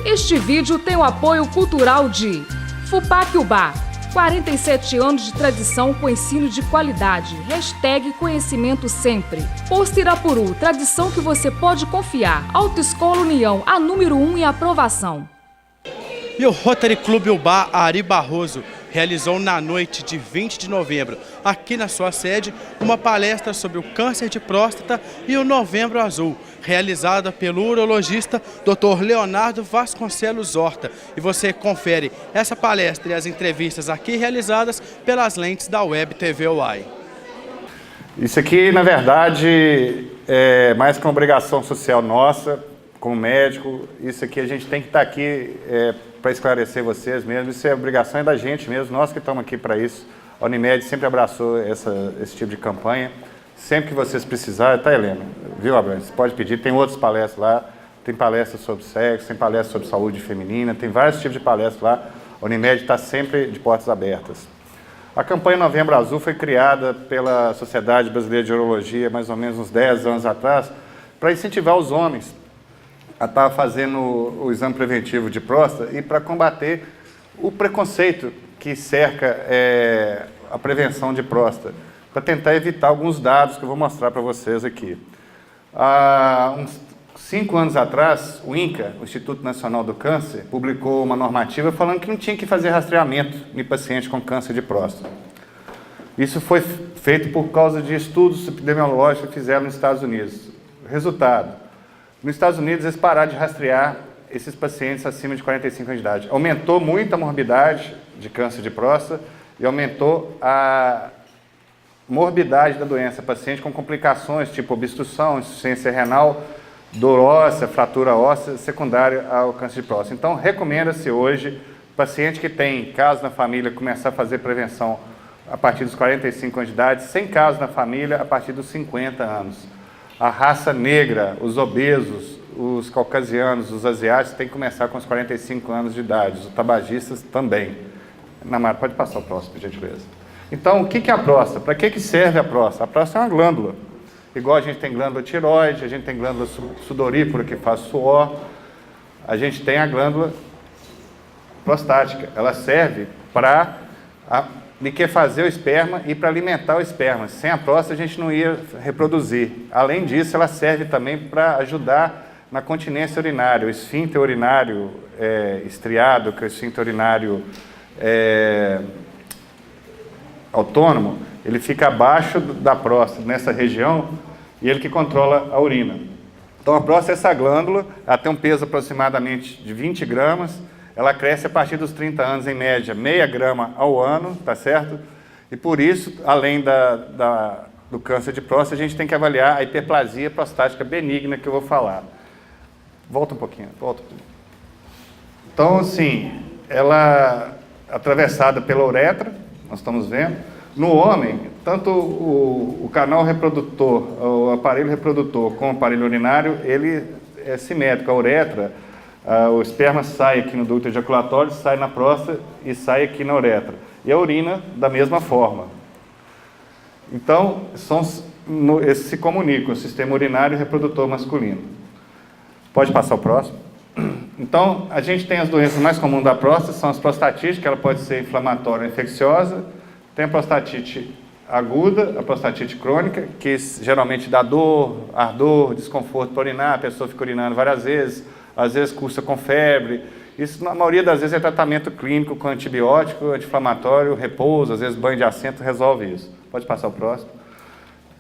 Este vídeo tem o apoio cultural de FUPAC UBA, 47 anos de tradição com ensino de qualidade. #conhecimento sempre. Posto Irapuru, tradição que você pode confiar. Autoescola União, a número 1 em aprovação. E o Rotary Clube UBA Ari Barroso realizou na noite de 20 de novembro, aqui na sua sede, uma palestra sobre o câncer de próstata e o Novembro Azul, realizada pelo urologista Dr. Leonardo Vasconcelos Horta. E você confere essa palestra e as entrevistas aqui realizadas pelas lentes da Web TV UAI. Isso aqui, na verdade, é mais que uma obrigação social nossa, como médico. Isso aqui a gente tem que estar aqui para esclarecer vocês mesmo. Isso é obrigação da gente mesmo, nós que estamos aqui para isso. A Unimed sempre abraçou esse tipo de campanha. Sempre que vocês precisarem, tá, Helena? Viu, Abraham? Você pode pedir, tem outras palestras lá, tem palestras sobre sexo, tem palestras sobre saúde feminina, tem vários tipos de palestras lá. A Unimed está sempre de portas abertas. A campanha Novembro Azul foi criada pela Sociedade Brasileira de Urologia, mais ou menos uns 10 anos atrás, para incentivar os homens a estar fazendo o exame preventivo de próstata e para combater o preconceito que cerca a prevenção de próstata, para tentar evitar alguns dados que eu vou mostrar para vocês aqui. Há uns 5 anos atrás, o INCA, o Instituto Nacional do Câncer, publicou uma normativa falando que não tinha que fazer rastreamento em paciente com câncer de próstata. Isso foi feito por causa de estudos epidemiológicos que fizeram nos Estados Unidos. Resultado: nos Estados Unidos, eles pararam de rastrear esses pacientes acima de 45 anos de idade. Aumentou muito a morbidade de câncer de próstata e aumentou a morbidade da doença. Paciente com complicações tipo obstrução, insuficiência renal, dor óssea, fratura óssea secundária ao câncer de próstata. Então, recomenda-se hoje, paciente que tem caso na família, começar a fazer prevenção a partir dos 45 anos de idade, sem caso na família, a partir dos 50 anos. A raça negra, os obesos, os caucasianos, os asiáticos têm que começar com os 45 anos de idade, os tabagistas também. Namara, pode passar o próximo, por gentileza. Então, o que é a próstata? Para que serve a próstata? A próstata é uma glândula. Igual a gente tem glândula tireoide, a gente tem glândula sudorípara que faz suor, a gente tem a glândula prostática. Ela serve para liquefazer o esperma e para alimentar o esperma. Sem a próstata a gente não ia reproduzir. Além disso, ela serve também para ajudar na continência urinária. O esfíncter urinário estriado, que é o esfíncter urinário autônomo, ele fica abaixo da próstata, nessa região, e ele que controla a urina. Então a próstata é essa glândula, ela tem um peso aproximadamente de 20 gramas, ela cresce a partir dos 30 anos, em média, meia grama ao ano, tá certo? E por isso, além do câncer de próstata, a gente tem que avaliar a hiperplasia prostática benigna, que eu vou falar. Volta um pouquinho, volta. Então, assim, ela é atravessada pela uretra, nós estamos vendo. No homem, tanto o canal reprodutor, o aparelho reprodutor com o aparelho urinário, ele é simétrico. A uretra, o esperma sai aqui no ducto ejaculatório, sai na próstata e sai aqui na uretra. E a urina da mesma forma. Então, esses se comunicam, o sistema urinário e reprodutor masculino. Pode passar o próximo. Então, a gente tem as doenças mais comuns da próstata, são as prostatites, que ela pode ser inflamatória ou infecciosa. Tem a prostatite aguda, a prostatite crônica, que geralmente dá dor, ardor, desconforto para urinar, a pessoa fica urinando várias vezes, às vezes cursa com febre. Isso, na maioria das vezes, é tratamento clínico com antibiótico, anti-inflamatório, repouso, às vezes banho de assento resolve isso. Pode passar o próximo.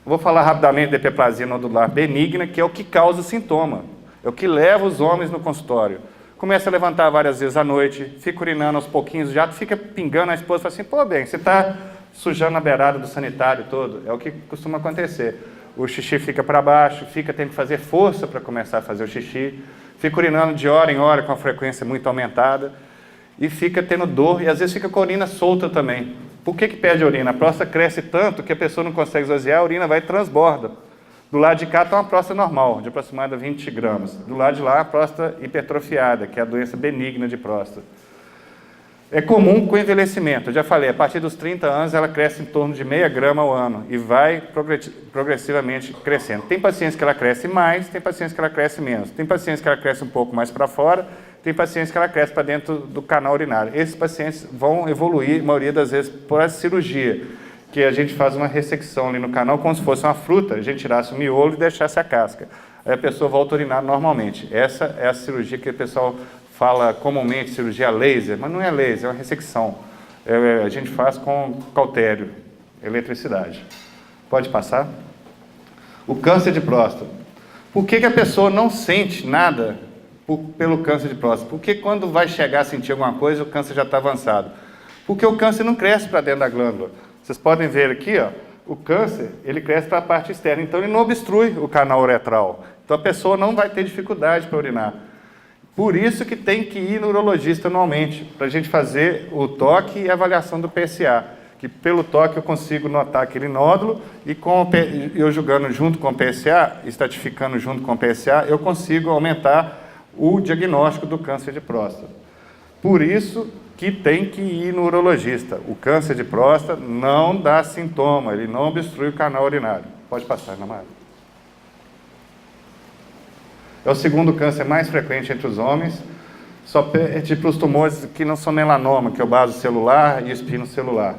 Vou falar rapidamente da hiperplasia nodular benigna, que é o que causa o sintoma, é o que leva os homens no consultório. Começa a levantar várias vezes à noite, fica urinando aos pouquinhos, o jato fica pingando, a esposa fala assim, pô, bem, você está sujando a beirada do sanitário todo. É o que costuma acontecer. O xixi fica para baixo, tem que fazer força para começar a fazer o xixi, fica urinando de hora em hora com a frequência muito aumentada e fica tendo dor e às vezes fica com a urina solta também. Por que perde a urina? A próstata cresce tanto que a pessoa não consegue esvaziar, a urina vai e transborda. Do lado de cá está uma próstata normal, de aproximadamente 20 gramas. Do lado de lá, a próstata hipertrofiada, que é a doença benigna de próstata. É comum com o envelhecimento, eu já falei, a partir dos 30 anos ela cresce em torno de meia grama ao ano e vai progressivamente crescendo. Tem pacientes que ela cresce mais, tem pacientes que ela cresce menos. Tem pacientes que ela cresce um pouco mais para fora, tem pacientes que ela cresce para dentro do canal urinário. Esses pacientes vão evoluir, a maioria das vezes, por essa cirurgia, que a gente faz uma ressecção ali no canal, como se fosse uma fruta, a gente tirasse o miolo e deixasse a casca. Aí a pessoa volta a urinar normalmente. Essa é a cirurgia que o pessoal fala comumente, cirurgia laser, mas não é laser, é uma ressecção. A gente faz com cautério, eletricidade. Pode passar? O câncer de próstata. Por que a pessoa não sente nada pelo câncer de próstata? Porque quando vai chegar a sentir alguma coisa, o câncer já está avançado. Porque o câncer não cresce para dentro da glândula. Vocês podem ver aqui, ó, o câncer, ele cresce para a parte externa, então ele não obstrui o canal uretral. Então a pessoa não vai ter dificuldade para urinar. Por isso que tem que ir no urologista anualmente, para a gente fazer o toque e a avaliação do PSA. Que pelo toque eu consigo notar aquele nódulo e eu julgando junto com o PSA, estratificando junto com o PSA, eu consigo aumentar o diagnóstico do câncer de próstata. Por isso que tem que ir no urologista. O câncer de próstata não dá sintoma, ele não obstrui o canal urinário. Pode passar, Namara. É o segundo câncer mais frequente entre os homens, só perde para os tumores que não são melanoma, que é o baso celular e espino celular.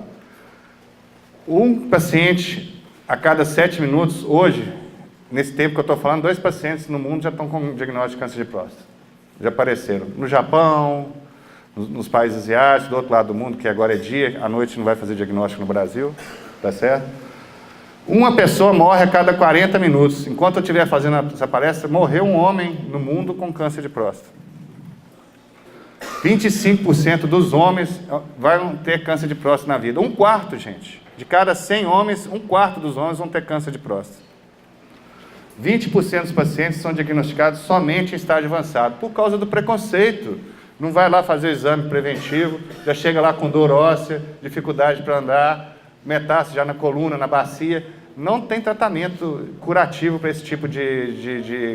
Um paciente a cada 7 minutos, hoje, nesse tempo que eu estou falando, 2 pacientes no mundo já estão com diagnóstico de câncer de próstata. Já apareceram no Japão, nos países asiáticos, do outro lado do mundo, que agora é dia, à noite não vai fazer diagnóstico no Brasil, tá certo? Uma pessoa morre a cada 40 minutos. Enquanto eu estiver fazendo essa palestra, morreu um homem no mundo com câncer de próstata. 25% dos homens vão ter câncer de próstata na vida. 1/4, gente. De cada 100 homens, 1/4 dos homens vão ter câncer de próstata. 20% dos pacientes são diagnosticados somente em estágio avançado, por causa do preconceito. Não vai lá fazer o exame preventivo, já chega lá com dor óssea, dificuldade para andar, metástase já na coluna, na bacia. Não tem tratamento curativo para esse tipo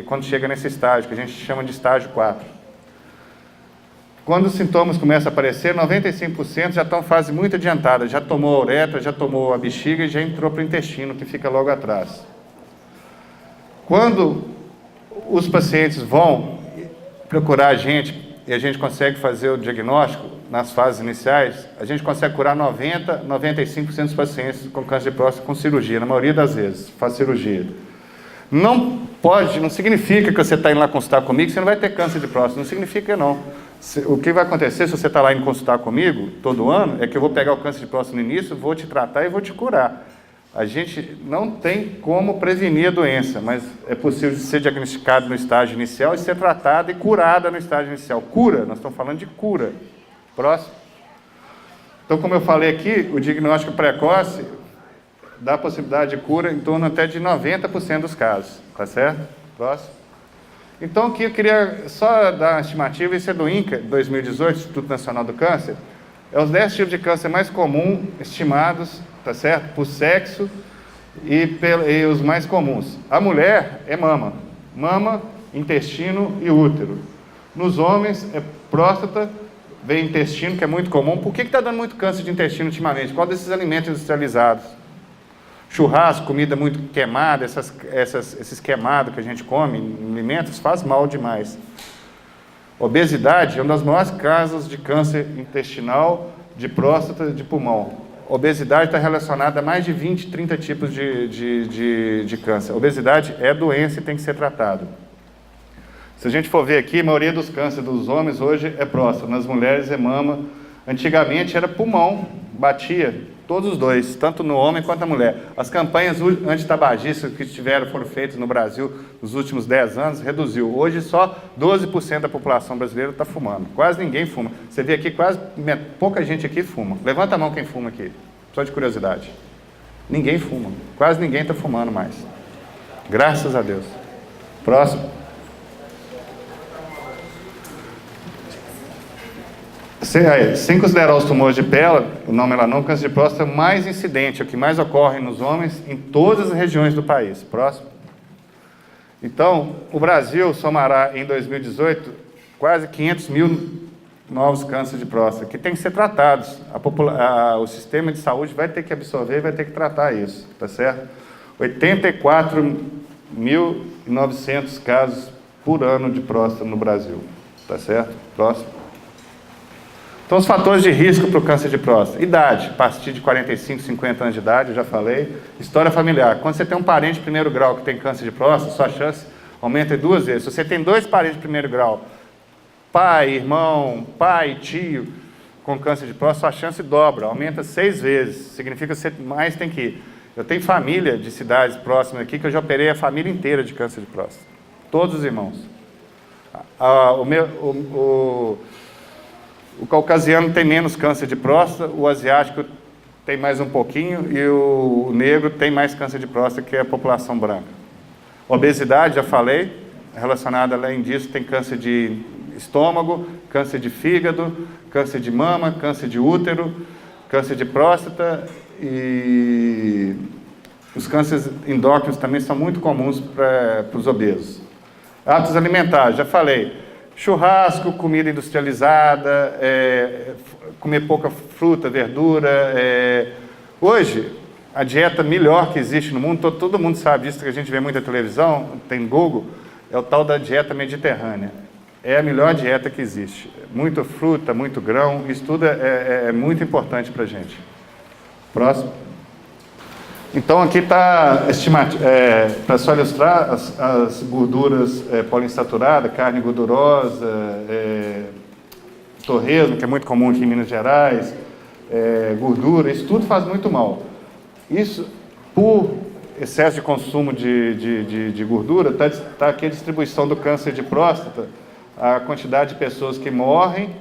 quando chega nesse estágio, que a gente chama de estágio 4. Quando os sintomas começam a aparecer, 95% já estão em fase muito adiantada, já tomou a uretra, já tomou a bexiga e já entrou para o intestino, que fica logo atrás. Quando os pacientes vão procurar a gente e a gente consegue fazer o diagnóstico nas fases iniciais, a gente consegue curar 90%, 95% dos pacientes com câncer de próstata com cirurgia, na maioria das vezes, faz cirurgia. Não significa que você está indo lá consultar comigo que você não vai ter câncer de próstata, não significa não. O que vai acontecer se você está lá indo consultar comigo todo ano é que eu vou pegar o câncer de próstata no início, vou te tratar e vou te curar. A gente não tem como prevenir a doença, mas é possível ser diagnosticado no estágio inicial e ser tratada e curada no estágio inicial. Cura, nós estamos falando de cura. Próximo. Então, como eu falei aqui, o diagnóstico precoce dá a possibilidade de cura em torno até de 90% dos casos. Tá certo? Próximo. Então, aqui eu queria só dar uma estimativa, isso é do INCA, 2018, Instituto Nacional do Câncer. É os 10 tipos de câncer mais comuns, estimados, tá certo? Por sexo e os mais comuns. A mulher é mama, intestino e útero. Nos homens é próstata, vem intestino, que é muito comum. Por que está dando muito câncer de intestino ultimamente? Qual desses alimentos industrializados? Churrasco, comida muito queimada, esses queimados que a gente come em alimentos, faz mal demais. Obesidade é um das maiores causas de câncer intestinal, de próstata e de pulmão. Obesidade está relacionada a mais de 20, 30 tipos de câncer. Obesidade é doença e tem que ser tratado. Se a gente for ver aqui, a maioria dos cânceres dos homens hoje é próstata, nas mulheres é mama. Antigamente era pulmão, batia todos os dois, tanto no homem quanto na mulher. As campanhas antitabagistas que foram feitas no Brasil nos últimos 10 anos, reduziu. Hoje só 12% da população brasileira está fumando. Quase ninguém fuma. Você vê aqui, pouca gente aqui fuma. Levanta a mão quem fuma aqui, só de curiosidade. Ninguém fuma. Quase ninguém está fumando mais. Graças a Deus. Próximo. Sem considerar os tumores de pele, o não melanoma, o câncer de próstata é o mais incidente, é o que mais ocorre nos homens em todas as regiões do país. Próximo. Então, o Brasil somará em 2018 quase 500 mil novos cânceres de próstata, que têm que ser tratados. O sistema de saúde vai ter que absorver e vai ter que tratar isso, tá certo? 84.900 casos por ano de próstata no Brasil. Tá certo? Próximo. Então, os fatores de risco para o câncer de próstata. Idade, a partir de 45, 50 anos de idade, eu já falei. História familiar. Quando você tem um parente de primeiro grau que tem câncer de próstata, sua chance aumenta 2 vezes. Se você tem 2 parentes de primeiro grau, pai, irmão, pai, tio, com câncer de próstata, sua chance dobra, aumenta 6 vezes. Significa que você mais tem que ir. Eu tenho família de cidades próximas aqui que eu já operei a família inteira de câncer de próstata. Todos os irmãos. O caucasiano tem menos câncer de próstata, o asiático tem mais um pouquinho e o negro tem mais câncer de próstata que a população branca. Obesidade, já falei, relacionada além disso, tem câncer de estômago, câncer de fígado, câncer de mama, câncer de útero, câncer de próstata e os cânceres endócrinos também são muito comuns para os obesos. Hábitos alimentares, já falei. Churrasco, comida industrializada, comer pouca fruta, verdura. Hoje, a dieta melhor que existe no mundo, todo mundo sabe disso, que a gente vê muita televisão, tem Google, é o tal da dieta mediterrânea. É a melhor dieta que existe. Muita fruta, muito grão, isso tudo é muito importante para a gente. Próximo. Então, aqui está, para só ilustrar, as gorduras poliinsaturadas, carne gordurosa, torresmo, que é muito comum aqui em Minas Gerais, gordura, isso tudo faz muito mal. Isso, por excesso de consumo de gordura, está aqui a distribuição do câncer de próstata, a quantidade de pessoas que morrem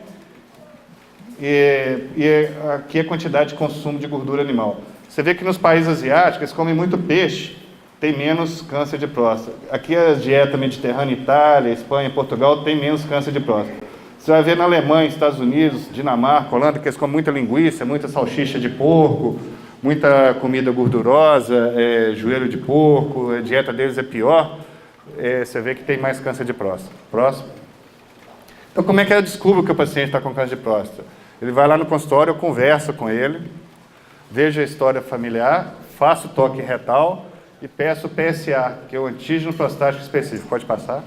e aqui a quantidade de consumo de gordura animal. Você vê que nos países asiáticos eles comem muito peixe, tem menos câncer de próstata. Aqui a dieta mediterrânea, Itália, Espanha, Portugal, tem menos câncer de próstata. Você vai ver na Alemanha, Estados Unidos, Dinamarca, Holanda, que eles comem muita linguiça, muita salsicha de porco, muita comida gordurosa, joelho de porco, a dieta deles é pior, você vê que tem mais câncer de próstata. Próximo. Então, como é que eu descubro que o paciente está com câncer de próstata? Ele vai lá no consultório, eu converso com ele, vejo a história familiar, faço o toque retal e peço o PSA, que é o antígeno prostático específico. Pode passar?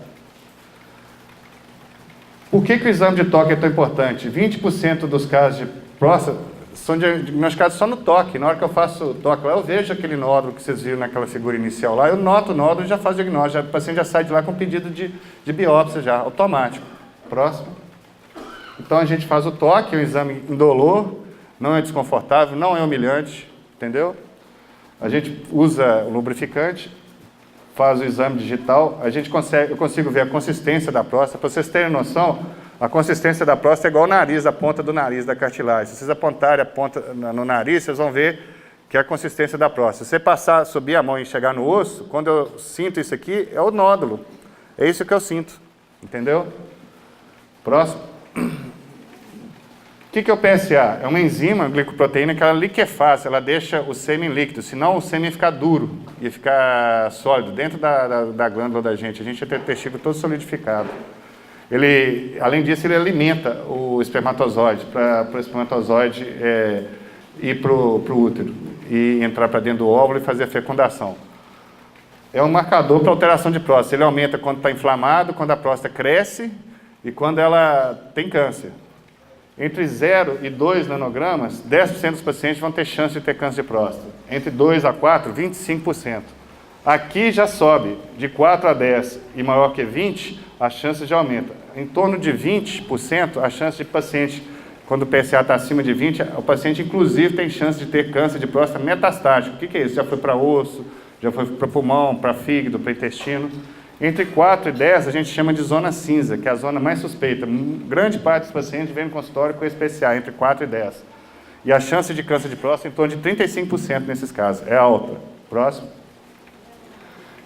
Por que o exame de toque é tão importante? 20% dos casos de próstata são diagnosticados só no toque. Na hora que eu faço o toque lá, eu vejo aquele nódulo que vocês viram naquela figura inicial lá, eu noto o nódulo e já faço o diagnóstico. O paciente já sai de lá com pedido de biópsia já, automático. Próximo. Então a gente faz o toque, é um exame indolor, não é desconfortável, não é humilhante, entendeu? A gente usa o lubrificante, faz o exame digital, eu consigo ver a consistência da próstata. Para vocês terem noção, a consistência da próstata é igual ao nariz, a ponta do nariz, da cartilagem. Se vocês apontarem a ponta no nariz, vocês vão ver que é a consistência da próstata. Se você subir a mão e chegar no osso, quando eu sinto isso aqui, é o nódulo. É isso que eu sinto, entendeu? Próximo. O que é o PSA? É uma enzima, glicoproteína, que ela liquefaz, ela deixa o sêmen líquido, senão o sêmen fica duro e ficar sólido dentro da glândula da gente. A gente tem o testículo todo solidificado. Além disso, ele alimenta o espermatozoide, para o espermatozoide ir para o útero e entrar para dentro do óvulo e fazer a fecundação. É um marcador para alteração de próstata. Ele aumenta quando está inflamado, quando a próstata cresce e quando ela tem câncer. Entre 0 e 2 nanogramas, 10% dos pacientes vão ter chance de ter câncer de próstata. Entre 2 a 4, 25%. Aqui já sobe, de 4 a 10 e maior que 20, a chance já aumenta. Em torno de 20%, a chance de paciente, quando o PSA está acima de 20, o paciente inclusive tem chance de ter câncer de próstata metastático. O que é isso? Já foi para osso, já foi para pulmão, para fígado, para intestino. Entre 4 e 10, a gente chama de zona cinza, que é a zona mais suspeita. Grande parte dos pacientes vem no consultório com esse PSA, entre 4 e 10. E a chance de câncer de próstata é em torno de 35% nesses casos. É alta. Próximo.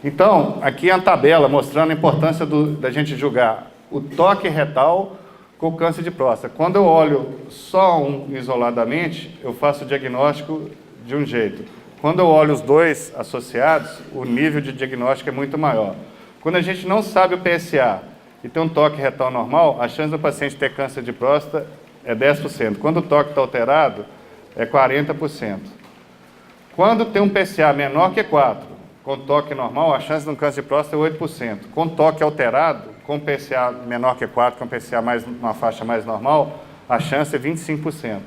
Então, aqui é uma tabela mostrando a importância da gente julgar o toque retal com o câncer de próstata. Quando eu olho só um isoladamente, eu faço o diagnóstico de um jeito. Quando eu olho os dois associados, o nível de diagnóstico é muito maior. Quando a gente não sabe o PSA e tem um toque retal normal, a chance do paciente ter câncer de próstata é 10%. Quando o toque está alterado, é 40%. Quando tem um PSA menor que 4, com toque normal, a chance de um câncer de próstata é 8%. Com toque alterado, com PCA menor que 4, com PCA uma faixa mais normal, a chance é 25%.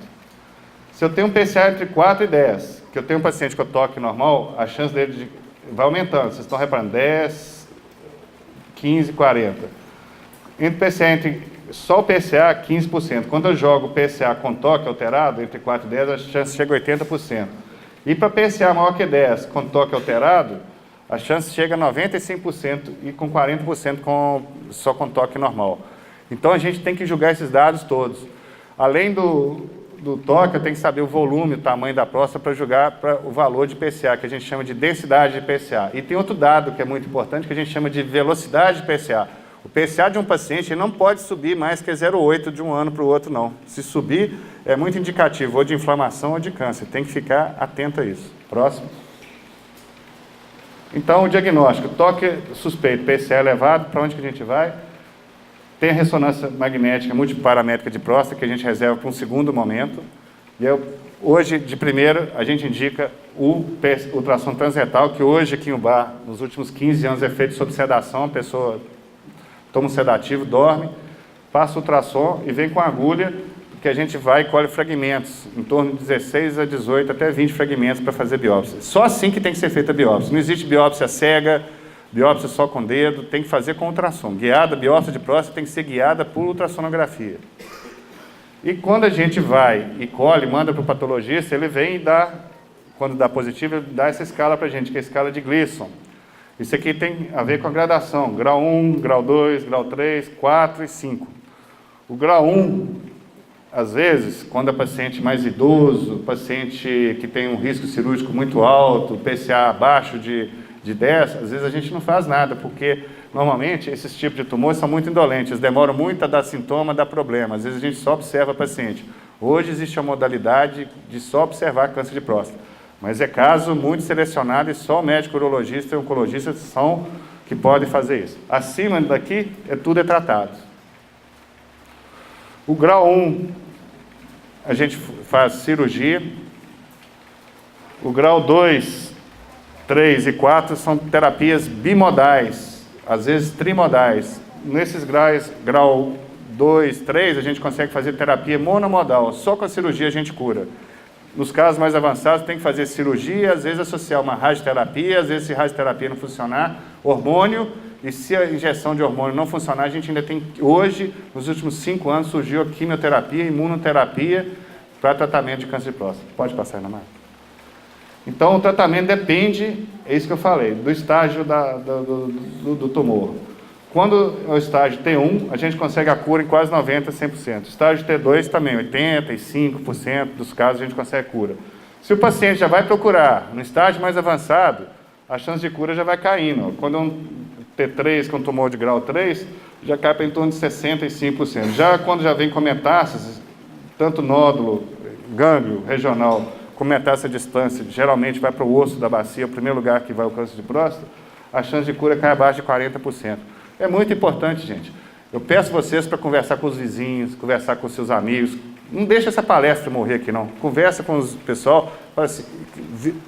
Se eu tenho um PCA entre 4 e 10, que eu tenho um paciente com toque normal, a chance dele vai aumentando. Vocês estão reparando, 10, 15, 40. Só o PCA, 15%. Quando eu jogo o PCA com toque alterado, entre 4 e 10, a chance chega a 80%. E para PCA maior que 10, com toque alterado, a chance chega a 95% e com 40% só com toque normal. Então, a gente tem que julgar esses dados todos. Além do toque, eu tenho que saber o volume, o tamanho da próstata para julgar o valor de PCA, que a gente chama de densidade de PCA. E tem outro dado que é muito importante, que a gente chama de velocidade de PCA. O PCA de um paciente não pode subir mais que 0,8 de um ano para o outro, não. Se subir, é muito indicativo, ou de inflamação ou de câncer. Tem que ficar atento a isso. Próximo. Então, o diagnóstico. Toque suspeito, PCA elevado, para onde que a gente vai? Tem a ressonância magnética multiparamétrica de próstata, que a gente reserva para um segundo momento. E hoje, de primeira, a gente indica o ultrassom transretal, que hoje aqui em UBA, nos últimos 15 anos, é feito sob sedação. A pessoa toma um sedativo, dorme, passa o ultrassom e vem com a agulha, que a gente vai e colhe fragmentos, em torno de 16 a 18, até 20 fragmentos para fazer biópsia. Só assim que tem que ser feita a biópsia. Não existe biópsia cega, biópsia só com dedo, tem que fazer com ultrassom. Guiada, biópsia de próstata tem que ser guiada por ultrassonografia. E quando a gente vai e colhe, manda para o patologista, ele vem e dá, quando dá positivo, ele dá essa escala para a gente, que é a escala de Gleason. Isso aqui tem a ver com a gradação, grau 1, grau 2, grau 3, 4 e 5. O grau 1, às vezes, quando é paciente mais idoso, paciente que tem um risco cirúrgico muito alto, PCA abaixo de 10, às vezes a gente não faz nada, porque normalmente esses tipos de tumores são muito indolentes, demoram muito a dar sintoma, a dar problema. Às vezes a gente só observa o paciente. Hoje existe a modalidade de só observar câncer de próstata. Mas é caso muito selecionado e só o médico urologista e oncologista são que podem fazer isso. Acima daqui, tudo é tratado. O grau 1, a gente faz cirurgia. O grau 2, 3 e 4 são terapias bimodais, às vezes trimodais. Nesses graus, grau 2, 3, a gente consegue fazer terapia monomodal. Só com a cirurgia a gente cura. Nos casos mais avançados, tem que fazer cirurgia, às vezes associar uma radioterapia, às vezes se radioterapia não funcionar, hormônio, e se a injeção de hormônio não funcionar, a gente ainda tem, hoje, nos últimos 5 anos, surgiu a quimioterapia, imunoterapia para tratamento de câncer de próstata. Pode passar aí na marca. Então, o tratamento depende, é isso que eu falei, do estágio do tumor. Quando é o estágio T1, a gente consegue a cura em quase 90%, 100%. Estágio T2 também, 85% dos casos a gente consegue cura. Se o paciente já vai procurar no estágio mais avançado, a chance de cura já vai caindo. Quando é um T3 com tumor de grau 3, já cai para em torno de 65%. Já quando já vem com metástases, tanto nódulo, gânglio regional, com metástase à distância, geralmente vai para o osso da bacia, o primeiro lugar que vai o câncer de próstata, a chance de cura cai abaixo de 40%. É muito importante, gente. Eu peço vocês para conversar com os vizinhos, conversar com os seus amigos. Não deixa essa palestra morrer aqui, não. Conversa com o pessoal. Fala assim,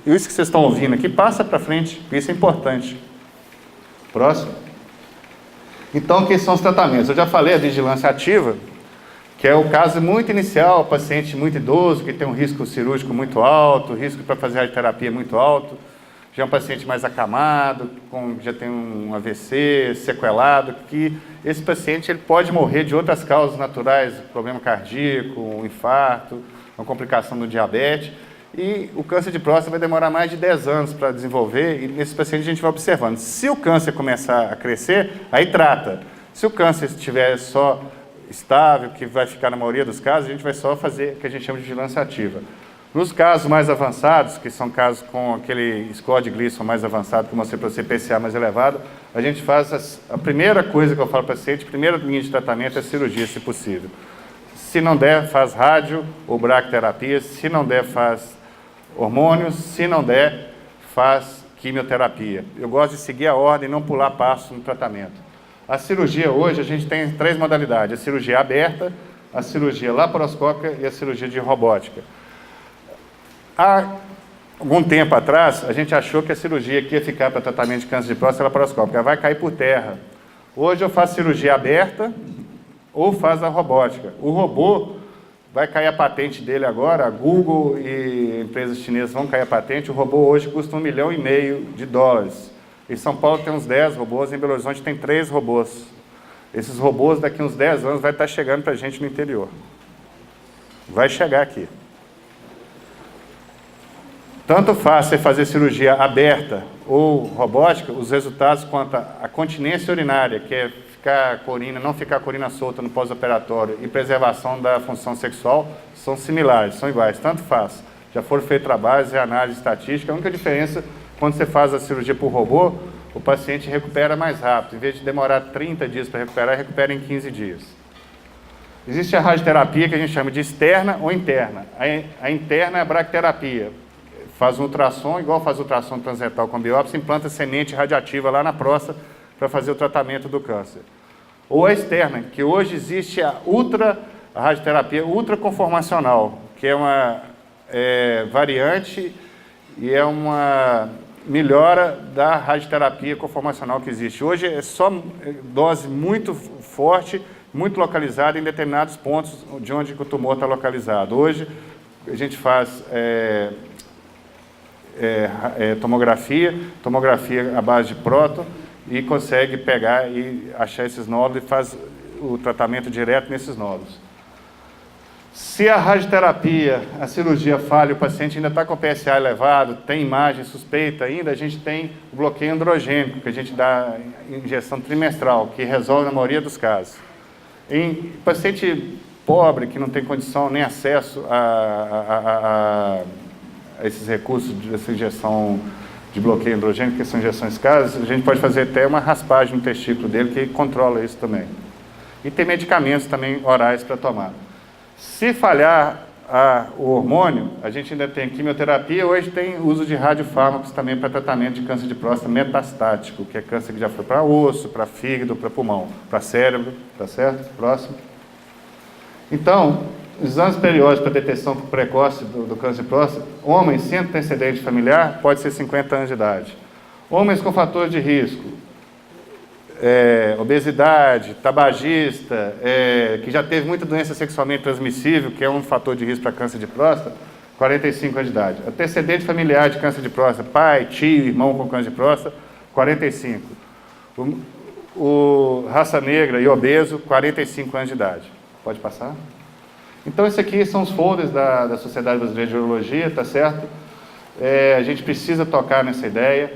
isso que vocês estão ouvindo aqui, passa para frente, porque isso é importante. Próximo. Então, o que são os tratamentos? Eu já falei a vigilância ativa, que é o caso muito inicial, paciente muito idoso, que tem um risco cirúrgico muito alto, risco para fazer radioterapia muito alto. Já é um paciente mais acamado, já tem um AVC, sequelado, que esse paciente ele pode morrer de outras causas naturais, problema cardíaco, um infarto, uma complicação do diabetes, e o câncer de próstata vai demorar mais de 10 anos para desenvolver, e nesse paciente a gente vai observando. Se o câncer começar a crescer, aí trata. Se o câncer estiver só estável, que vai ficar na maioria dos casos, a gente vai só fazer o que a gente chama de vigilância ativa. Nos casos mais avançados, que são casos com aquele score de Gleason mais avançado, que eu mostrei para você, PCA mais elevado, a gente faz a primeira coisa que eu falo para o paciente, a primeira linha de tratamento é cirurgia, se possível. Se não der, faz rádio ou bracterapia, se não der, faz hormônios, se não der, faz quimioterapia. Eu gosto de seguir a ordem e não pular passo no tratamento. A cirurgia hoje, a gente tem 3 modalidades, a cirurgia aberta, a cirurgia laparoscópica e a cirurgia de robótica. Há algum tempo atrás, a gente achou que a cirurgia que ia ficar para tratamento de câncer de próstata laparoscópica vai cair por terra. Hoje eu faço cirurgia aberta ou faço a robótica. O robô vai cair a patente dele agora, a Google e empresas chinesas vão cair a patente. O robô hoje custa US$ 1,5 milhão. Em São Paulo tem uns 10 robôs, em Belo Horizonte tem 3 robôs. Esses robôs daqui uns 10 anos vai estar chegando para a gente no interior. Vai chegar aqui. Tanto faz você fazer cirurgia aberta ou robótica, os resultados quanto a continência urinária, que é não ficar com a urina solta no pós-operatório, e preservação da função sexual, são similares, são iguais, tanto faz. Já foram feitos trabalhos e análise estatística. A única diferença, quando você faz a cirurgia por robô, o paciente recupera mais rápido. Em vez de demorar 30 dias para recuperar, recupera em 15 dias. Existe a radioterapia que a gente chama de externa ou interna. A interna é a bracterapia. Faz um ultrassom, igual faz ultrassom transretal com biópsia, implanta semente radiativa lá na próstata para fazer o tratamento do câncer. Ou a externa, que hoje existe a radioterapia ultraconformacional, que é uma variante e é uma melhora da radioterapia conformacional que existe. Hoje é só dose muito forte, muito localizada em determinados pontos de onde o tumor está localizado. Hoje a gente faz tomografia à base de próton e consegue pegar e achar esses nódulos e faz o tratamento direto nesses nódulos. Se a radioterapia, a cirurgia falha, o paciente ainda está com o PSA elevado, tem imagem suspeita ainda, a gente tem o bloqueio androgênico, que a gente dá injeção trimestral, que resolve na maioria dos casos. Em paciente pobre, que não tem condição nem acesso a esses recursos dessa injeção de bloqueio androgênico, que são injeções caras, a gente pode fazer até uma raspagem no testículo dele, que controla isso também. E tem medicamentos também orais para tomar. Se falhar o hormônio, a gente ainda tem quimioterapia, hoje tem uso de radiofármacos também para tratamento de câncer de próstata metastático, que é câncer que já foi para osso, para fígado, para pulmão, para cérebro, tá certo? Próximo. Então, exames periódicos para detecção precoce do câncer de próstata, homens sem antecedente familiar, pode ser 50 anos de idade. Homens com fatores de risco, obesidade, tabagista, que já teve muita doença sexualmente transmissível, que é um fator de risco para câncer de próstata, 45 anos de idade. Antecedente familiar de câncer de próstata, pai, tio, irmão com câncer de próstata, 45. Raça negra e obeso, 45 anos de idade. Pode passar? Então, esses aqui são os folders da Sociedade Brasileira de Urologia, tá certo? A gente precisa tocar nessa ideia,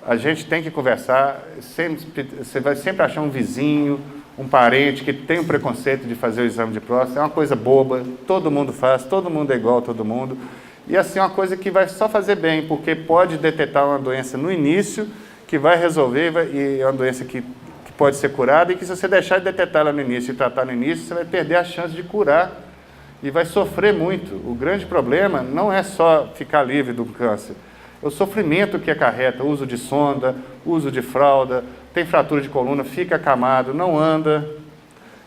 a gente tem que conversar, você vai sempre achar um vizinho, um parente que tem um preconceito de fazer o exame de próstata, é uma coisa boba, todo mundo faz, todo mundo é igual a todo mundo, e assim é uma coisa que vai só fazer bem, porque pode detectar uma doença no início, que vai resolver, e é uma doença que pode ser curada, e que se você deixar de detectar ela no início e tratar no início, você vai perder a chance de curar, e vai sofrer muito. O grande problema não é só ficar livre do câncer, é o sofrimento que acarreta, uso de sonda, uso de fralda, tem fratura de coluna, fica acamado, não anda.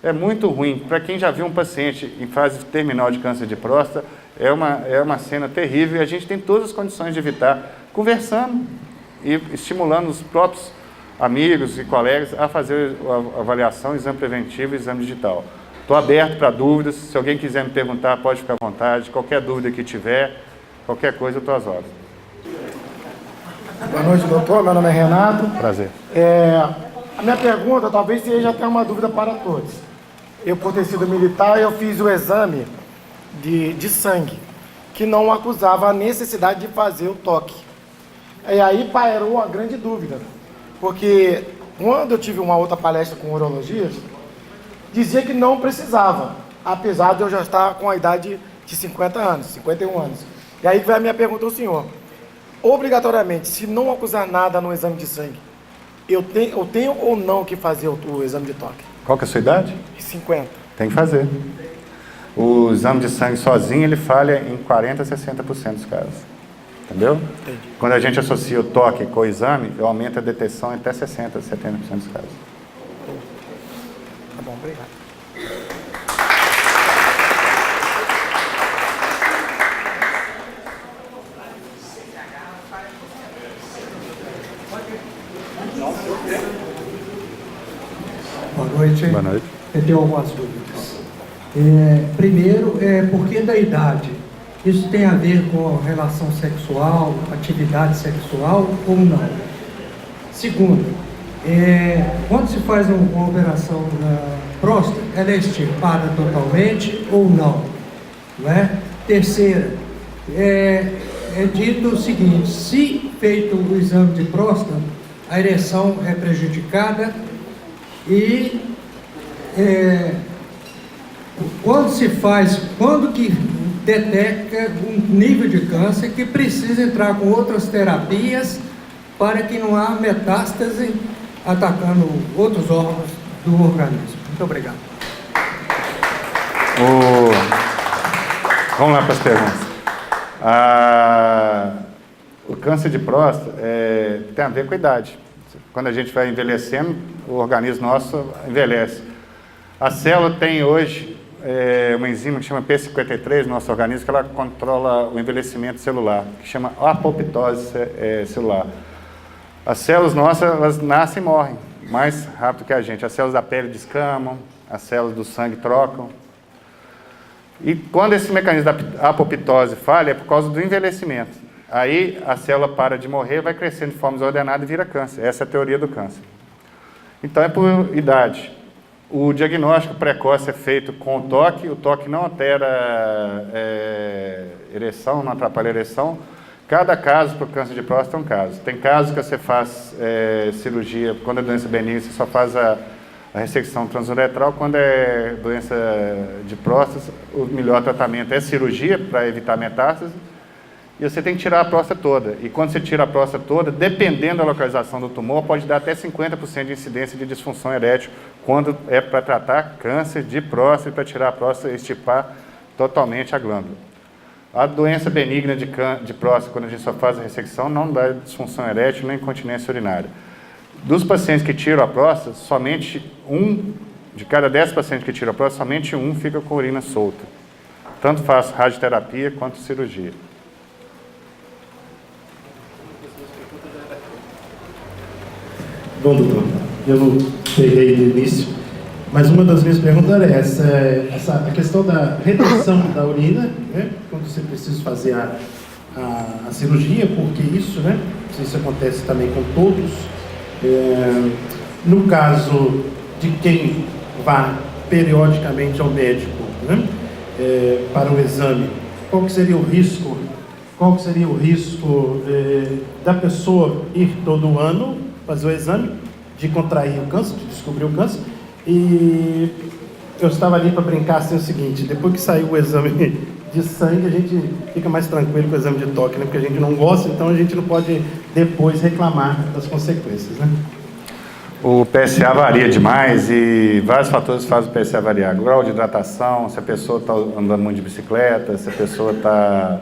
É muito ruim. Para quem já viu um paciente em fase terminal de câncer de próstata, é uma cena terrível e a gente tem todas as condições de evitar, conversando e estimulando os próprios amigos e colegas a fazer a avaliação, exame preventivo e exame digital. Estou aberto para dúvidas, se alguém quiser me perguntar, pode ficar à vontade, qualquer dúvida que tiver, qualquer coisa, eu estou às ordens. Boa noite, doutor, meu nome é Renato. Prazer. A minha pergunta talvez seja até uma dúvida para todos. Eu, por ter sido militar, eu fiz o exame de sangue, que não acusava a necessidade de fazer o toque. E aí pairou uma grande dúvida, porque quando eu tive uma outra palestra com urologias, dizia que não precisava, apesar de eu já estar com a idade de 50 anos, 51 anos. E aí vai a minha pergunta ao senhor. Obrigatoriamente, se não acusar nada no exame de sangue, eu tenho ou não que fazer o exame de toque? Qual que é a sua idade? 50. Tem que fazer. O exame de sangue sozinho, ele falha em 40% a 60% dos casos. Entendeu? Entendi. Quando a gente associa o toque com o exame, aumenta a detecção em até 60% a 70% dos casos. Tá bom, obrigado. noite. Boa noite. Eu tenho algumas dúvidas. Primeiro, por que da idade? Isso tem a ver com relação sexual, atividade sexual ou não? Segundo, quando se faz uma operação na próstata, ela é extirpada totalmente ou não? Não é? Terceira, é dito o seguinte: se feito o exame de próstata, a ereção é prejudicada e quando que detecta um nível de câncer que precisa entrar com outras terapias para que não há metástase atacando outros órgãos do organismo. Muito obrigado. Vamos lá para as perguntas. O câncer de próstata tem a ver com a idade. Quando a gente vai envelhecendo, o organismo nosso envelhece. A célula tem hoje uma enzima que chama P53 no nosso organismo, que ela controla o envelhecimento celular, que chama apoptose celular. As células nossas, elas nascem e morrem mais rápido que a gente. As células da pele descamam, as células do sangue trocam. E quando esse mecanismo da apoptose falha, é por causa do envelhecimento. Aí a célula para de morrer, vai crescendo de forma desordenada e vira câncer. Essa é a teoria do câncer. Então é por idade. O diagnóstico precoce é feito com o toque não altera ereção, não atrapalha a ereção. Cada caso para o câncer de próstata é um caso. Tem casos que você faz cirurgia, quando é doença benigna, você só faz a ressecção transuretral. Quando é doença de próstata, o melhor tratamento é cirurgia para evitar metástase. E você tem que tirar a próstata toda. E quando você tira a próstata toda, dependendo da localização do tumor, pode dar até 50% de incidência de disfunção erétil, quando é para tratar câncer de próstata, para tirar a próstata e extirpar totalmente a glândula. A doença benigna de próstata, quando a gente só faz a ressecção, não dá disfunção erétil nem incontinência urinária. Dos pacientes que tiram a próstata, somente de cada 10 pacientes que tiram a próstata, somente um fica com urina solta. Tanto faz radioterapia quanto cirurgia. Bom, doutor, eu não peguei do início, mas uma das minhas perguntas era a questão da retenção da urina, né, quando você precisa fazer a cirurgia, porque isso, né, isso acontece também com todos. No caso de quem vá periodicamente ao médico, né, para o exame, qual que seria o risco? Qual que seria o risco da pessoa ir todo ano fazer o exame, de contrair o câncer, de descobrir o câncer? E eu estava ali para brincar assim o seguinte: depois que saiu o exame de sangue, a gente fica mais tranquilo com o exame de toque, né? Porque a gente não gosta, então a gente não pode depois reclamar das consequências, né? O PSA varia demais e vários fatores fazem o PSA variar. O grau de hidratação, se a pessoa está andando muito de bicicleta, se a pessoa está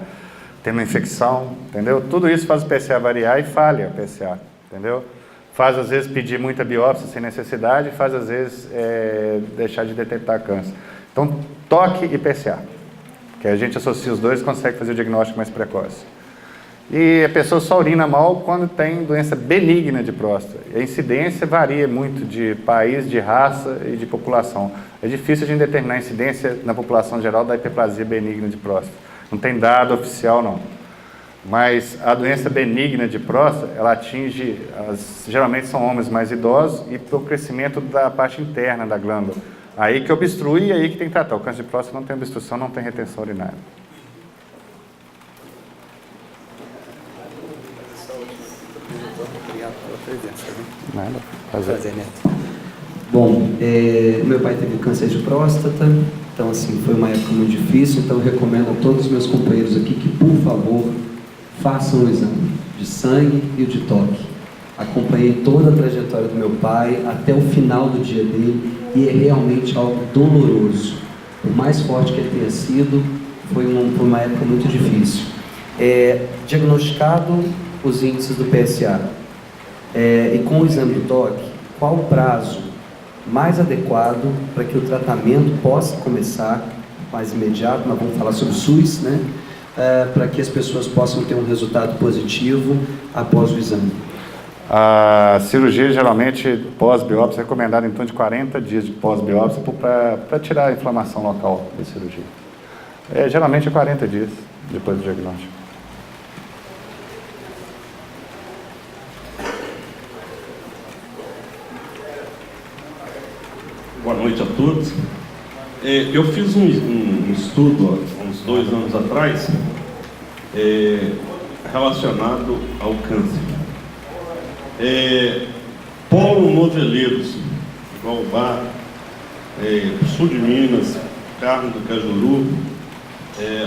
tendo uma infecção, entendeu? Tudo isso faz o PSA variar e falha o PSA, entendeu? Faz, às vezes, pedir muita biópsia sem necessidade, faz, às vezes, deixar de detectar câncer. Então, toque e PSA, que a gente associa os dois e consegue fazer o diagnóstico mais precoce. E a pessoa só urina mal quando tem doença benigna de próstata. A incidência varia muito de país, de raça e de população. É difícil a gente determinar a incidência na população geral da hiperplasia benigna de próstata. Não tem dado oficial, não. Mas a doença benigna de próstata, ela atinge, geralmente são homens mais idosos e pelo crescimento da parte interna da glândula. Aí que obstrui e aí que tem que tratar. O câncer de próstata não tem obstrução, não tem retenção urinária. Obrigado pela presença. Nada, prazer. Bom, meu pai teve câncer de próstata, então assim, foi uma época muito difícil, então eu recomendo a todos os meus companheiros aqui que, por favor, façam o exame de sangue e o de toque. Acompanhei toda a trajetória do meu pai até o final do dia dele e é realmente algo doloroso. Por mais forte que ele tenha sido, foi uma época muito difícil. Diagnosticado os índices do PSA e com o exame do toque, qual o prazo mais adequado para que o tratamento possa começar mais imediato? Nós vamos falar sobre o SUS, né? Para que as pessoas possam ter um resultado positivo após o exame. A cirurgia, geralmente, pós-biópsia, é recomendada em torno de 40 dias de pós-biópsia para tirar a inflamação local da cirurgia. Geralmente é 40 dias depois do diagnóstico. Boa noite a todos. Eu fiz um estudo há uns 2 anos atrás relacionado ao câncer. Polo Noveleiros, Guaubá, sul de Minas, Carmo do Cajuru,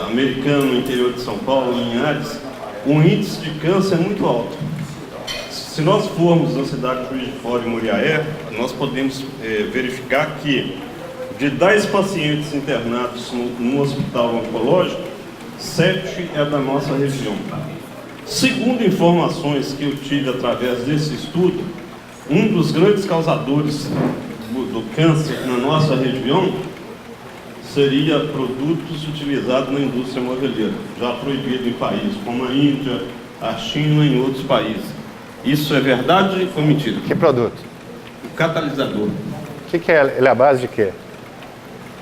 Americano, interior de São Paulo, Linhares, o índice de câncer é muito alto. Se nós formos na cidade de Juiz de Fora e Muriaé, nós podemos verificar que de 10 pacientes internados no hospital oncológico, 7 é da nossa região. Segundo informações que eu tive através desse estudo, um dos grandes causadores do câncer na nossa região seria produtos utilizados na indústria moveleira, já proibido em países como a Índia, a China e em outros países. Isso é verdade ou mentira? Que produto? O catalisador. O que é? Ele é a base de quê?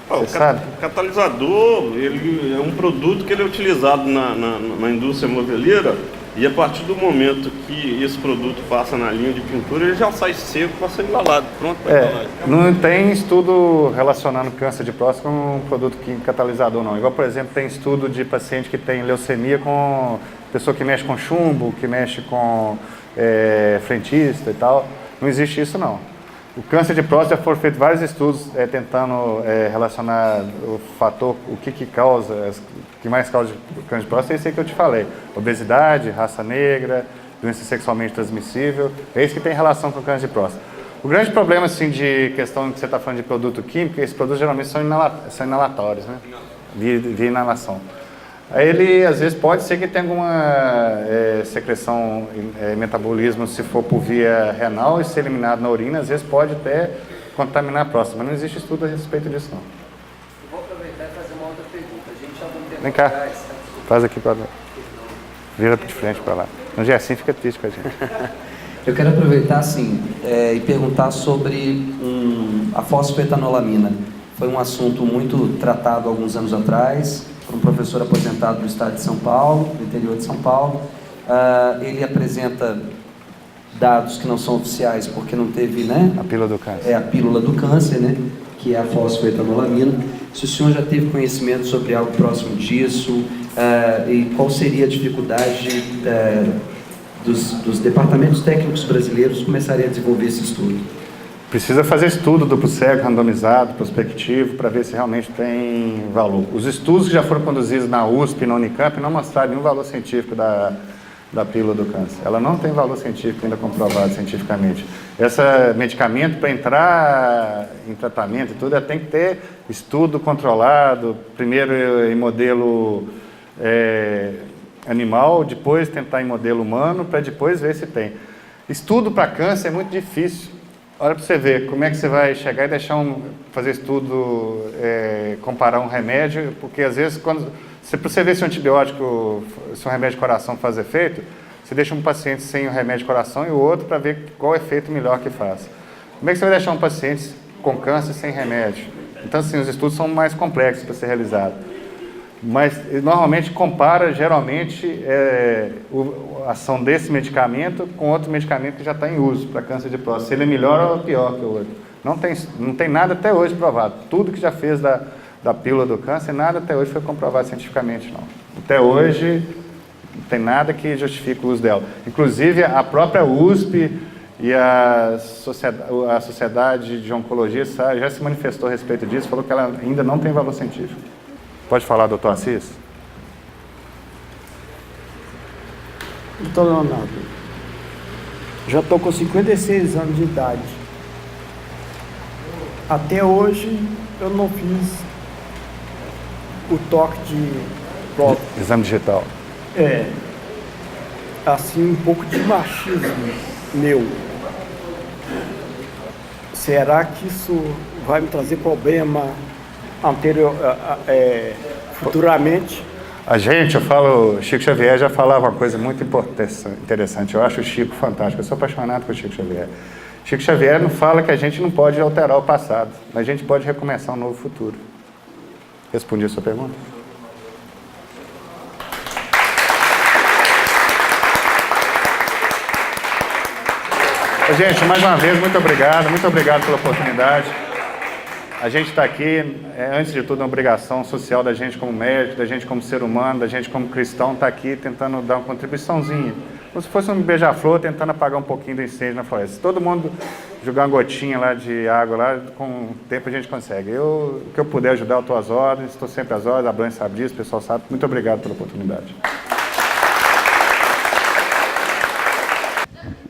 Você sabe? O catalisador, ele é um produto que ele é utilizado na indústria moveleira, e a partir do momento que esse produto passa na linha de pintura, ele já sai seco para ser embalado, pronto para embalar. Não tem estudo relacionando câncer de próstata com um produto químico catalisador, não. Igual, por exemplo, tem estudo de paciente que tem leucemia com pessoa que mexe com chumbo, que mexe com frentista e tal. Não existe isso, não. O câncer de próstata já foram feitos vários estudos tentando relacionar o fator, o que causa, o que mais causa câncer de próstata, é isso aí que eu te falei. Obesidade, raça negra, doença sexualmente transmissível, é isso que tem relação com o câncer de próstata. O grande problema, assim, de questão que você está falando de produto químico, esses produtos geralmente são inalatórios, né? Via inalação. Aí ele, às vezes, pode ser que tenha alguma secreção, metabolismo, se for por via renal e ser eliminado na urina, às vezes pode até contaminar a próstata, mas não existe estudo a respeito disso, não. Eu vou aproveitar e fazer uma outra pergunta. A gente há algum tempo Vem cá, atrás... faz aqui para lá. Vira de frente para lá. No dia assim fica triste com a gente. Eu quero aproveitar, assim, e perguntar sobre a fosfetanolamina. Foi um assunto muito tratado há alguns anos atrás, por um professor aposentado do estado de São Paulo, do interior de São Paulo. Ele apresenta dados que não são oficiais, porque não teve, né? A pílula do câncer. A pílula do câncer, né? Que é a fosfetanolamina. Se o senhor já teve conhecimento sobre algo próximo disso, e qual seria a dificuldade dos departamentos técnicos brasileiros começarem a desenvolver esse estudo? Precisa fazer estudo duplo cego, randomizado, prospectivo, para ver se realmente tem valor. Os estudos que já foram conduzidos na USP e na Unicamp não mostraram nenhum valor científico da pílula do câncer. Ela não tem valor científico ainda comprovado cientificamente. Esse medicamento, para entrar em tratamento e tudo, tem que ter estudo controlado, primeiro em modelo animal, depois tentar em modelo humano, para depois ver se tem. Estudo para câncer é muito difícil. Olha para você ver como é que você vai chegar e fazer estudo, comparar um remédio, porque às vezes, para você ver se um antibiótico, se um remédio de coração faz efeito, você deixa um paciente sem o remédio de coração e o outro para ver qual efeito melhor que faz. Como é que você vai deixar um paciente com câncer sem remédio? Então, assim, os estudos são mais complexos para ser realizados. Mas, normalmente, compara, geralmente, a ação desse medicamento com outro medicamento que já está em uso para câncer de próstata. Se ele é melhor ou pior que o outro. Não tem nada até hoje provado. Tudo que já fez da pílula do câncer, nada até hoje foi comprovado cientificamente, não. Até hoje, não tem nada que justifique o uso dela. Inclusive, a própria USP e a Sociedade de Oncologia já se manifestou a respeito disso, falou que ela ainda não tem valor científico. Pode falar, doutor Assis? Doutor Leonardo, já estou com 56 anos de idade. Até hoje eu não fiz o toque de próstata. Exame digital. Assim, um pouco de machismo meu. Será que isso vai me trazer problema futuramente? Eu falo, Chico Xavier já falava uma coisa muito interessante. Eu acho o Chico fantástico, eu sou apaixonado por Chico Xavier. Chico Xavier não fala que a gente não pode alterar o passado, mas a gente pode recomeçar um novo futuro. Respondi a sua pergunta? Gente, mais uma vez, muito obrigado pela oportunidade. A gente está aqui, antes de tudo, uma obrigação social da gente como médico, da gente como ser humano, da gente como cristão, está aqui tentando dar uma contribuiçãozinha. Como se fosse um beija-flor tentando apagar um pouquinho do incêndio na floresta. Se todo mundo jogar uma gotinha lá de água, lá, com o tempo a gente consegue. O que eu puder ajudar, eu estou às ordens, estou sempre às ordens, a Blanche sabe disso, o pessoal sabe. Muito obrigado pela oportunidade.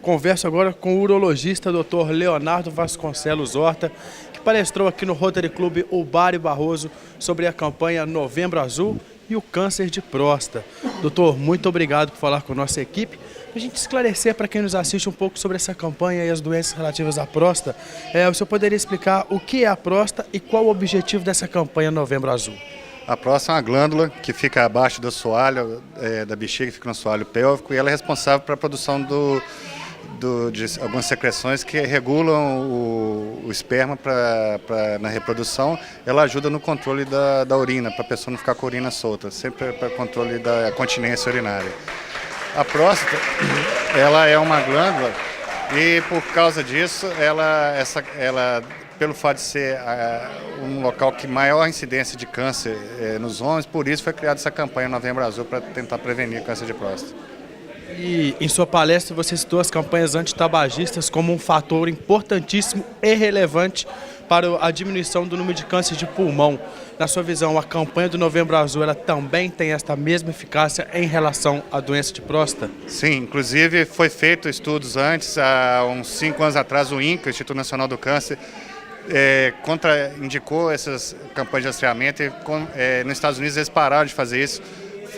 Converso agora com o urologista Dr. Leonardo Vasconcelos Horta, que palestrou aqui no Rotary Club Uba Ari Barroso sobre a campanha Novembro Azul e o câncer de próstata. Doutor, muito obrigado por falar com a nossa equipe. Para a gente esclarecer para quem nos assiste um pouco sobre essa campanha e as doenças relativas à próstata, o senhor poderia explicar o que é a próstata e qual o objetivo dessa campanha Novembro Azul? A próstata é uma glândula que fica abaixo do assoalho, da bexiga, que fica no assoalho pélvico, e ela é responsável para a produção de algumas secreções que regulam o esperma na reprodução. Ela ajuda no controle da urina, para a pessoa não ficar com a urina solta, sempre para controle da continência urinária. A próstata, ela é uma glândula e por causa disso, pelo fato de ser um local que maior incidência de câncer nos homens, por isso foi criada essa campanha Novembro Azul para tentar prevenir o câncer de próstata. E em sua palestra você citou as campanhas antitabagistas como um fator importantíssimo e relevante para a diminuição do número de câncer de pulmão. Na sua visão, a campanha do Novembro Azul ela também tem esta mesma eficácia em relação à doença de próstata? Sim, inclusive foi feito estudos antes, há uns 5 anos atrás, o INCA, Instituto Nacional do Câncer, contraindicou essas campanhas de rastreamento e nos Estados Unidos eles pararam de fazer isso.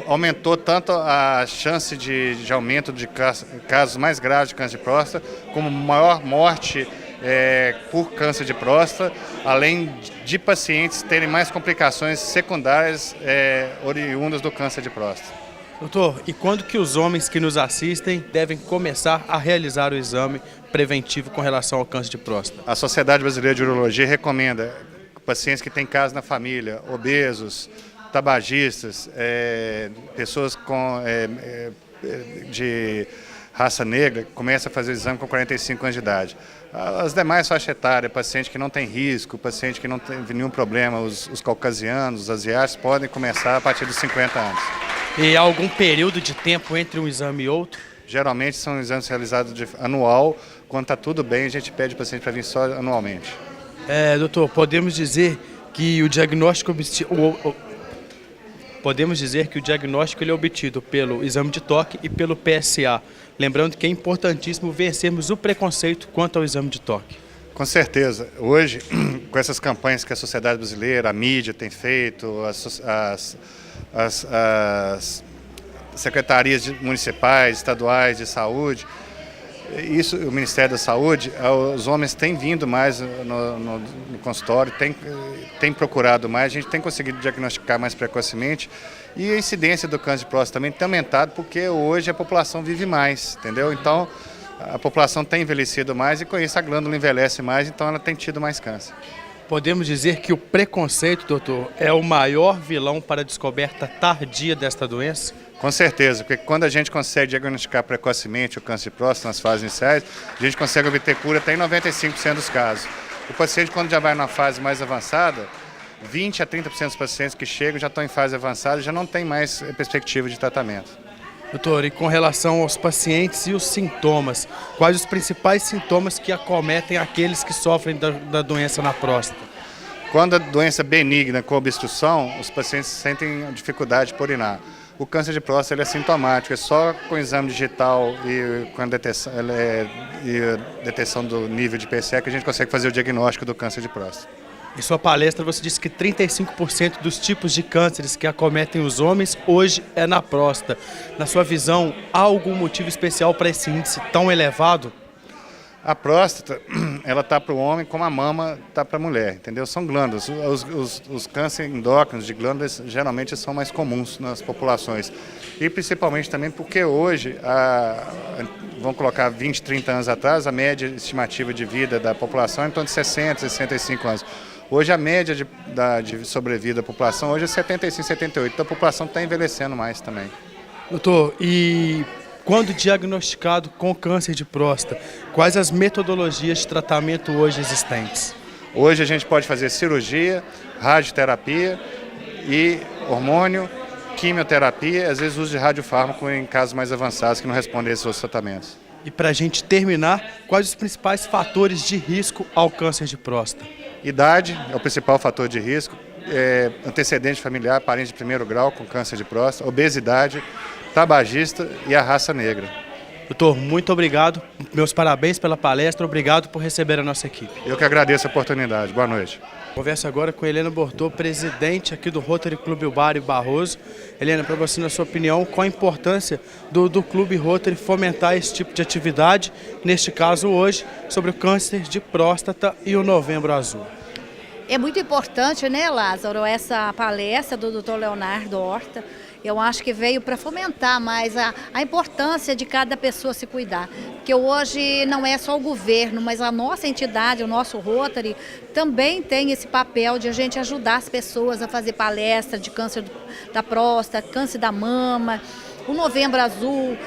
Aumentou tanto a chance de aumento de casos mais graves de câncer de próstata, como maior morte por câncer de próstata, além de pacientes terem mais complicações secundárias oriundas do câncer de próstata. Doutor, e quando que os homens que nos assistem devem começar a realizar o exame preventivo com relação ao câncer de próstata? A Sociedade Brasileira de Urologia recomenda pacientes que têm casos na família, obesos, tabagistas, pessoas de raça negra, começam a fazer o exame com 45 anos de idade. As demais faixas etárias, paciente que não tem risco, paciente que não tem nenhum problema, os caucasianos, os asiáticos, podem começar a partir dos 50 anos. E há algum período de tempo entre um exame e outro? Geralmente são exames realizados anual. Quando está tudo bem, a gente pede o paciente para vir só anualmente. Doutor, podemos dizer que o diagnóstico ele é obtido pelo exame de toque e pelo PSA. Lembrando que é importantíssimo vencermos o preconceito quanto ao exame de toque. Com certeza. Hoje, com essas campanhas que a sociedade brasileira, a mídia tem feito, as secretarias municipais, estaduais de saúde, o Ministério da Saúde, os homens têm vindo mais no consultório, têm procurado mais, a gente tem conseguido diagnosticar mais precocemente e a incidência do câncer de próstata também tem aumentado porque hoje a população vive mais, entendeu? Então a população tem envelhecido mais e com isso a glândula envelhece mais, então ela tem tido mais câncer. Podemos dizer que o preconceito, doutor, é o maior vilão para a descoberta tardia desta doença? Com certeza, porque quando a gente consegue diagnosticar precocemente o câncer de próstata nas fases iniciais, a gente consegue obter cura até em 95% dos casos. O paciente, quando já vai numa fase mais avançada, 20 a 30% dos pacientes que chegam já estão em fase avançada e já não tem mais perspectiva de tratamento. Doutor, e com relação aos pacientes e os sintomas, quais os principais sintomas que acometem aqueles que sofrem da doença na próstata? Quando a doença é benigna com obstrução, os pacientes sentem dificuldade por urinar. O câncer de próstata ele é sintomático, é só com o exame digital e com a detecção do nível de PSA que a gente consegue fazer o diagnóstico do câncer de próstata. Em sua palestra você disse que 35% dos tipos de cânceres que acometem os homens hoje é na próstata. Na sua visão, há algum motivo especial para esse índice tão elevado? A próstata, ela está para o homem como a mama está para a mulher, entendeu? São glândulas. Os cânceres endócrinos de glândulas geralmente são mais comuns nas populações. E principalmente também porque hoje, vamos colocar 20, 30 anos atrás, a média estimativa de vida da população é em torno de 60, 65 anos. Hoje a média de sobrevida da população hoje é 75, 78. Então a população está envelhecendo mais também. Doutor, e quando diagnosticado com câncer de próstata, quais as metodologias de tratamento hoje existentes? Hoje a gente pode fazer cirurgia, radioterapia e hormônio, quimioterapia, às vezes uso de radiofármaco em casos mais avançados que não respondem a esses outros tratamentos. E para a gente terminar, quais os principais fatores de risco ao câncer de próstata? Idade é o principal fator de risco, antecedente familiar, parente de primeiro grau com câncer de próstata, obesidade, tabagista e a raça negra. Doutor, muito obrigado, meus parabéns pela palestra, obrigado por receber a nossa equipe. Eu que agradeço a oportunidade, boa noite. Converso agora com Helena Bortô, presidente aqui do Rotary Clube Uba Ari Barroso. Helena, para você, na sua opinião, qual a importância do Clube Rotary fomentar esse tipo de atividade, neste caso hoje, sobre o câncer de próstata e o Novembro Azul? É muito importante, né, Lázaro, essa palestra do Dr. Leonardo Horta. Eu acho que veio para fomentar mais a importância de cada pessoa se cuidar. Porque hoje não é só o governo, mas a nossa entidade, o nosso Rotary, também tem esse papel de a gente ajudar as pessoas a fazer palestra de câncer da próstata, câncer da mama, o Novembro Azul,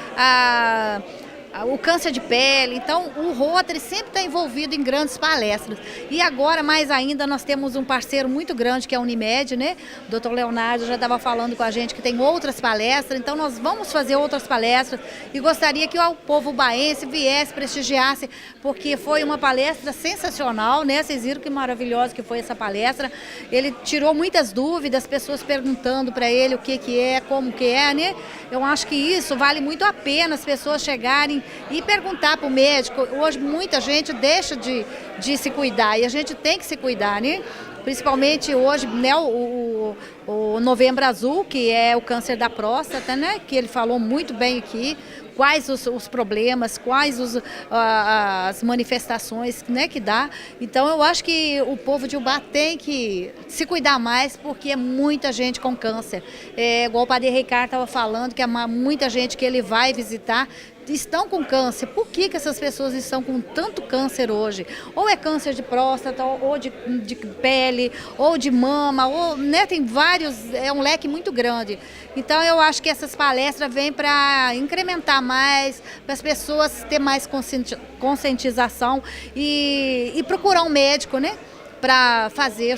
o câncer de pele. Então o Rotary sempre está envolvido em grandes palestras. E agora, mais ainda, nós temos um parceiro muito grande que é a Unimed, né? O Dr. Leonardo já estava falando com a gente que tem outras palestras, então nós vamos fazer outras palestras e gostaria que o povo baense viesse, prestigiasse, porque foi uma palestra sensacional, né? Vocês viram que maravilhosa que foi essa palestra. Ele tirou muitas dúvidas, pessoas perguntando para ele o que é, como que é, né? Eu acho que isso vale muito a pena as pessoas chegarem e perguntar para o médico. Hoje muita gente deixa de se cuidar e a gente tem que se cuidar, né? Principalmente hoje, né, o Novembro Azul, que é o câncer da próstata, né? Que ele falou muito bem aqui, quais os problemas, quais as manifestações, né, que dá. Então eu acho que o povo de Ubá tem que se cuidar mais, porque é muita gente com câncer. Igual o padre Ricardo estava falando, que é muita gente que ele vai visitar estão com câncer. Por que essas pessoas estão com tanto câncer hoje? Ou é câncer de próstata, ou de pele, ou de mama, ou, né, tem vários, é um leque muito grande. Então eu acho que essas palestras vêm para incrementar mais, para as pessoas ter mais conscientização e procurar um médico, né, para fazer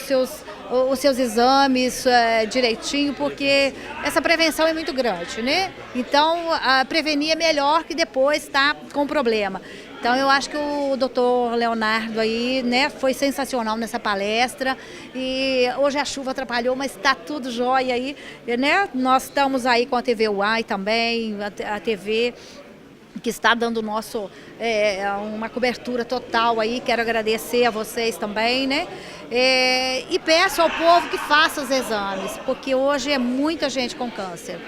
os seus exames direitinho, porque essa prevenção é muito grande, né? Então, prevenir é melhor que depois estar com problema. Então, eu acho que o doutor Leonardo aí, né, foi sensacional nessa palestra. E hoje a chuva atrapalhou, mas está tudo jóia aí, né? Nós estamos aí com a TV UAI também, a TV que está dando uma cobertura total aí. Quero agradecer a vocês também, né? E peço ao povo que faça os exames, porque hoje é muita gente com câncer.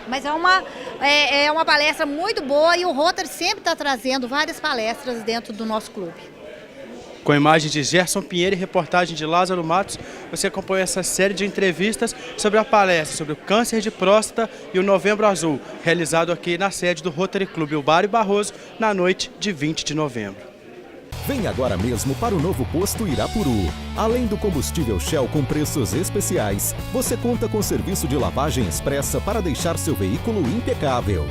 Mas é uma palestra muito boa e o Rotary sempre está trazendo várias palestras dentro do nosso clube. Com imagem de Gerson Pinheiro e reportagem de Lázaro Matos, você acompanha essa série de entrevistas sobre a palestra sobre o câncer de próstata e o Novembro Azul, realizado aqui na sede do Rotary Clube Uba Ari Barroso, na noite de 20 de novembro. Vem agora mesmo para o novo posto Irapuru. Além do combustível Shell com preços especiais, você conta com serviço de lavagem expressa para deixar seu veículo impecável.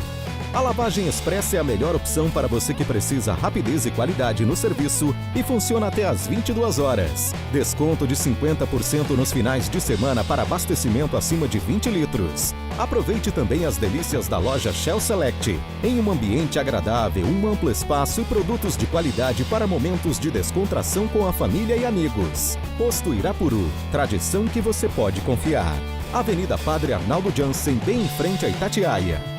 A lavagem expressa é a melhor opção para você que precisa rapidez e qualidade no serviço e funciona até às 22 horas. Desconto de 50% nos finais de semana para abastecimento acima de 20 litros. Aproveite também as delícias da loja Shell Select. Em um ambiente agradável, um amplo espaço e produtos de qualidade para momentos de descontração com a família e amigos. Posto Irapuru, tradição que você pode confiar. Avenida Padre Arnaldo Jansen, bem em frente a Itatiaia.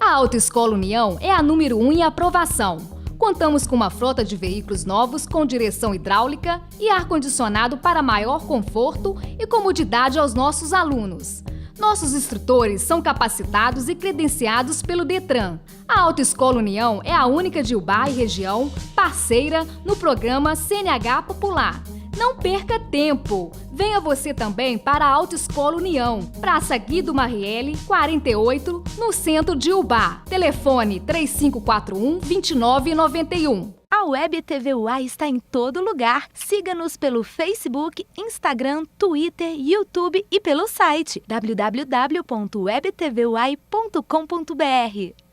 A Autoescola União é a número 1 em aprovação. Contamos com uma frota de veículos novos com direção hidráulica e ar-condicionado para maior conforto e comodidade aos nossos alunos. Nossos instrutores são capacitados e credenciados pelo Detran. A Autoescola União é a única de Ubá e região parceira no programa CNH Popular. Não perca tempo! Venha você também para a Autoescola União, Praça Guido Marielli, 48, no centro de Ubá. Telefone 3541-2991. A Web TV UA está em todo lugar. Siga-nos pelo Facebook, Instagram, Twitter, YouTube e pelo site www.webtvuai.com.br.